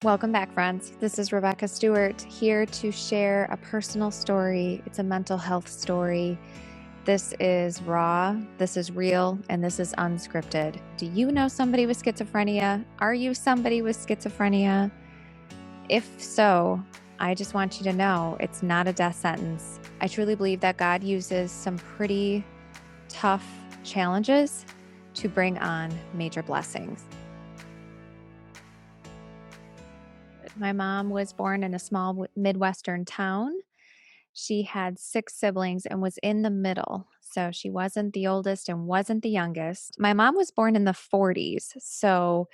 Welcome back, friends. This is Rebecca Stewart here to share a personal story. It's a mental health story. This is raw, this is real, and this is unscripted. Do you know somebody with schizophrenia? Are you somebody with schizophrenia? If so, I just want you to know it's not a death sentence. I truly believe that God uses some pretty tough challenges to bring on major blessings. My mom was born in a small Midwestern town. She had 6 siblings and was in the middle. So she wasn't the oldest and wasn't the youngest. My mom was born in the 40s, so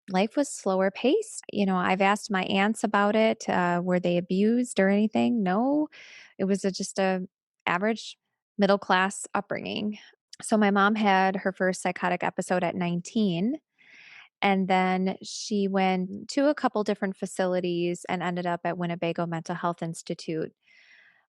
life was slower paced. I've asked my aunts about it. Were they abused or anything? No, it was just a average middle class upbringing. So my mom had her first psychotic episode at 19. And then she went to a couple different facilities and ended up at Winnebago Mental Health Institute.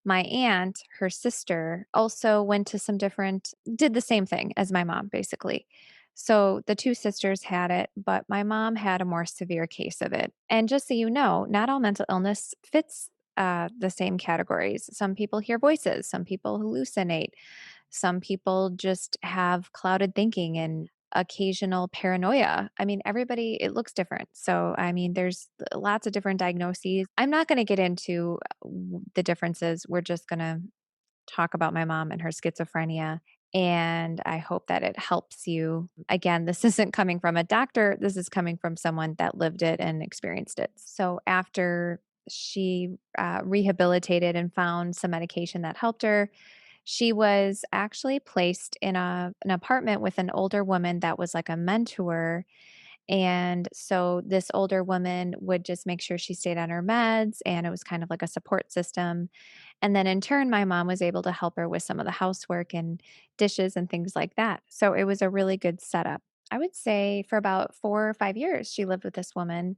My aunt, her sister, also went to did the same thing as my mom, basically. So the two sisters had it, but my mom had a more severe case of it. And just so you know, not all mental illness fits the same categories. Some people hear voices, some people hallucinate, some people just have clouded thinking and occasional paranoia. I mean, everybody, it looks different. So, I mean, there's lots of different diagnoses. I'm not going to get into the differences. We're just going to talk about my mom and her schizophrenia. And I hope that it helps you. Again, this isn't coming from a doctor, this is coming from someone that lived it and experienced it. So, after she rehabilitated and found some medication that helped her, she was actually placed in an apartment with an older woman that was like a mentor. And so this older woman would just make sure she stayed on her meds, and it was kind of like a support system. And then in turn, my mom was able to help her with some of the housework and dishes and things like that. So it was a really good setup. I would say for about 4 or 5 years, she lived with this woman,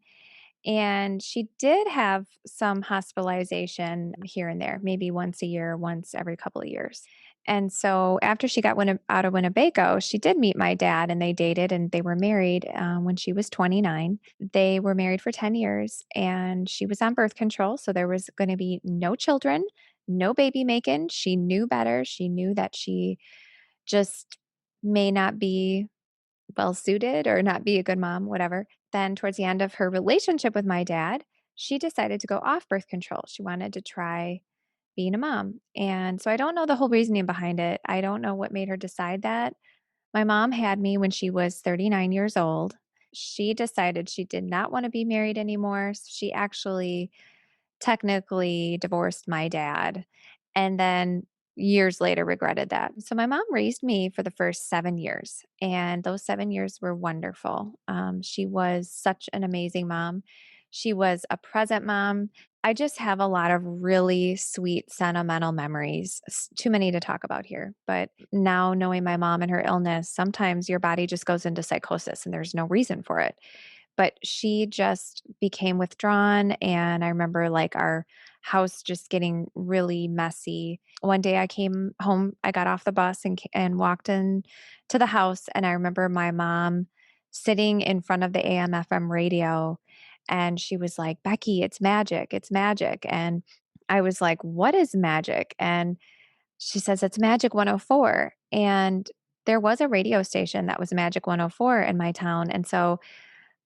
and she did have some hospitalization here and there, maybe once a year, once every couple of years. And so after she got out of Winnebago, she did meet my dad, and they dated and they were married when she was 29. They were married for 10 years, and she was on birth control. So there was going to be no children, no baby making. She knew better. She knew that she just may not be well suited or not be a good mom, whatever. Then, towards the end of her relationship with my dad, she decided to go off birth control. She wanted to try being a mom. And so I don't know the whole reasoning behind it. I don't know what made her decide that. My mom had me when she was 39 years old. She decided she did not want to be married anymore. So she actually technically divorced my dad, and then years later regretted that. So my mom raised me for the first 7 years, and those 7 years were wonderful. She was such an amazing mom. She was a present mom. I just have a lot of really sweet, sentimental memories. Too many to talk about here. But now, knowing my mom and her illness, sometimes your body just goes into psychosis and there's no reason for it. But she just became withdrawn, and I remember, like, our house just getting really messy. One day I came home, I got off the bus and walked in to the house, and I remember my mom sitting in front of the AM/FM radio, and she was like, "Becky, it's magic, it's magic." And I was like, "What is magic?" And she says, "It's Magic 104." And there was a radio station that was Magic 104 in my town, and so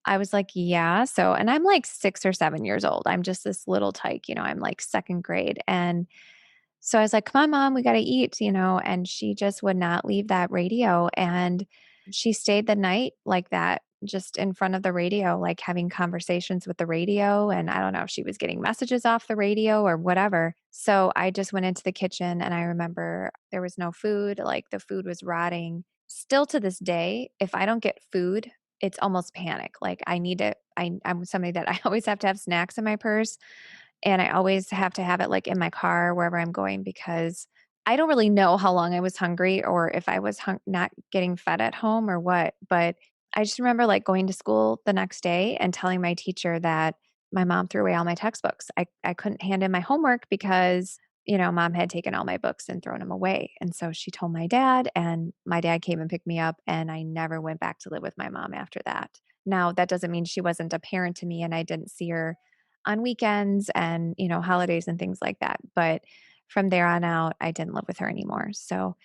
I was like, "Yeah." So, and I'm like 6 or 7 years old. I'm just this little tyke, I'm like 2nd grade. And so I was like, "Come on, mom, we gotta eat," and she just would not leave that radio. And she stayed the night like that, just in front of the radio, like having conversations with the radio. And I don't know if she was getting messages off the radio or whatever. So I just went into the kitchen, and I remember there was no food, like the food was rotting. Still to this day, if I don't get food, it's almost panic. Like I'm somebody that I always have to have snacks in my purse, and I always have to have it, like, in my car wherever I'm going, because I don't really know how long I was hungry or if I was not getting fed at home or what. But I just remember, like, going to school the next day and telling my teacher that my mom threw away all my textbooks. I couldn't hand in my homework because, mom had taken all my books and thrown them away. And so she told my dad, and my dad came and picked me up, and I never went back to live with my mom after that. Now, that doesn't mean she wasn't a parent to me and I didn't see her on weekends and, holidays and things like that. But from there on out, I didn't live with her anymore. So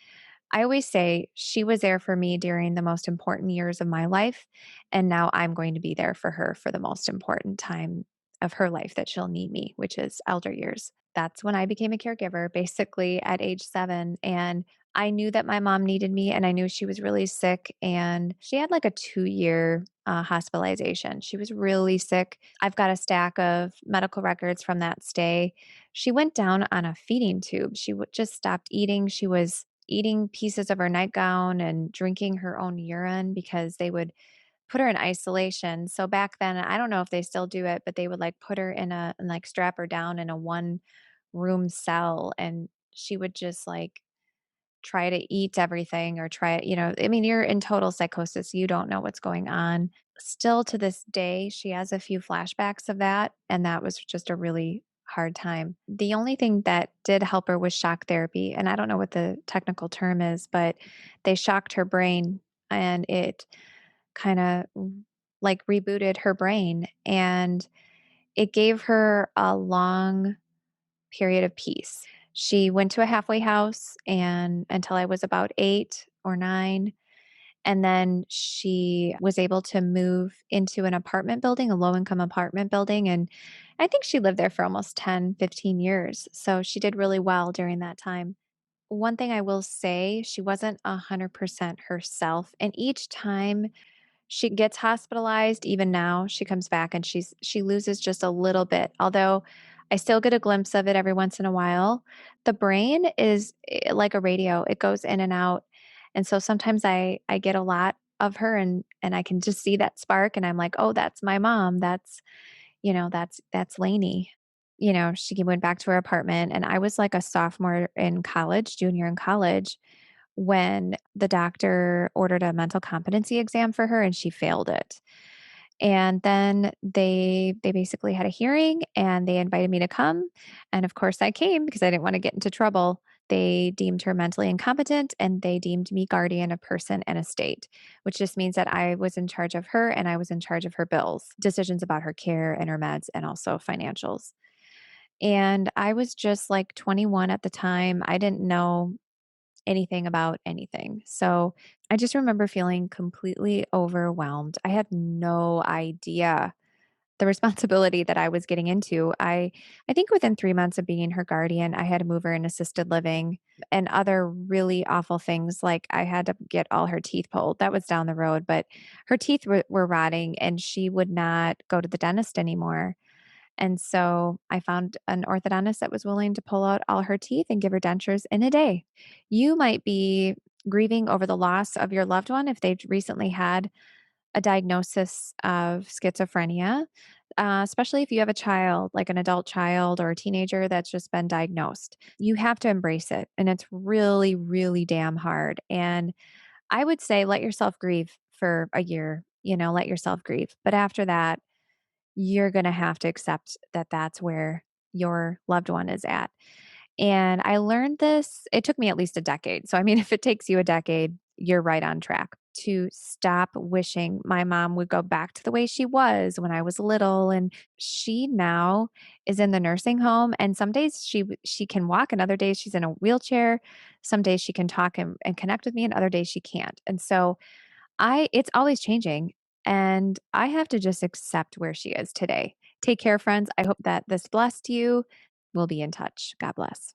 I always say she was there for me during the most important years of my life. And now I'm going to be there for her for the most important time of her life that she'll need me, which is elder years. That's when I became a caregiver, basically at age 7. And I knew that my mom needed me and I knew she was really sick. And she had like a 2-year hospitalization. She was really sick. I've got a stack of medical records from that stay. She went down on a feeding tube. She just stopped eating. She was eating pieces of her nightgown and drinking her own urine because they would put her in isolation. So back then, I don't know if they still do it, but they would like put her in and like strap her down in a one room cell and she would just like try to eat everything or try, I mean, you're in total psychosis. You don't know what's going on. Still to this day, she has a few flashbacks of that. And that was just a really hard time. The only thing that did help her was shock therapy. And I don't know what the technical term is, but they shocked her brain and it kind of like rebooted her brain. And it gave her a long period of peace. She went to a halfway house and until I was about 8 or 9, and then she was able to move into an apartment building, a low-income apartment building, and I think she lived there for almost 10, 15 years, so she did really well during that time. One thing I will say, she wasn't 100% herself, and each time she gets hospitalized, even now, she comes back and she loses just a little bit, although I still get a glimpse of it every once in a while. The brain is, like a radio, it goes in and out, and so sometimes I get a lot of her and I can just see that spark and I'm like, "Oh, that's my mom. That's Lainey." She went back to her apartment and I was like a sophomore in college, junior in college, when the doctor ordered a mental competency exam for her and she failed it. And then they basically had a hearing and they invited me to come. And of course I came because I didn't want to get into trouble. They deemed her mentally incompetent and they deemed me guardian of person and estate, which just means that I was in charge of her and I was in charge of her bills, decisions about her care and her meds, and also financials. And I was just like 21 at the time. I didn't know anything about anything. So I just remember feeling completely overwhelmed. I had no idea the responsibility that I was getting into. I think within 3 months of being her guardian, I had to move her in assisted living and other really awful things, like I had to get all her teeth pulled. That was down the road, but her teeth were rotting and she would not go to the dentist anymore. And so I found an orthodontist that was willing to pull out all her teeth and give her dentures in a day. You might be grieving over the loss of your loved one if they've recently had a diagnosis of schizophrenia, especially if you have a child, like an adult child or a teenager that's just been diagnosed. You have to embrace it. And it's really, really damn hard. And I would say let yourself grieve for a year, let yourself grieve. But after that, you're going to have to accept that that's where your loved one is at. And I learned this, it took me at least a decade. So, I mean, if it takes you a decade, you're right on track to stop wishing my mom would go back to the way she was when I was little. And she now is in the nursing home. And some days she can walk, and other days she's in a wheelchair. Some days she can talk and connect with me, and other days she can't. And so it's always changing, and I have to just accept where she is today. Take care, friends. I hope that this blessed you. We'll be in touch. God bless.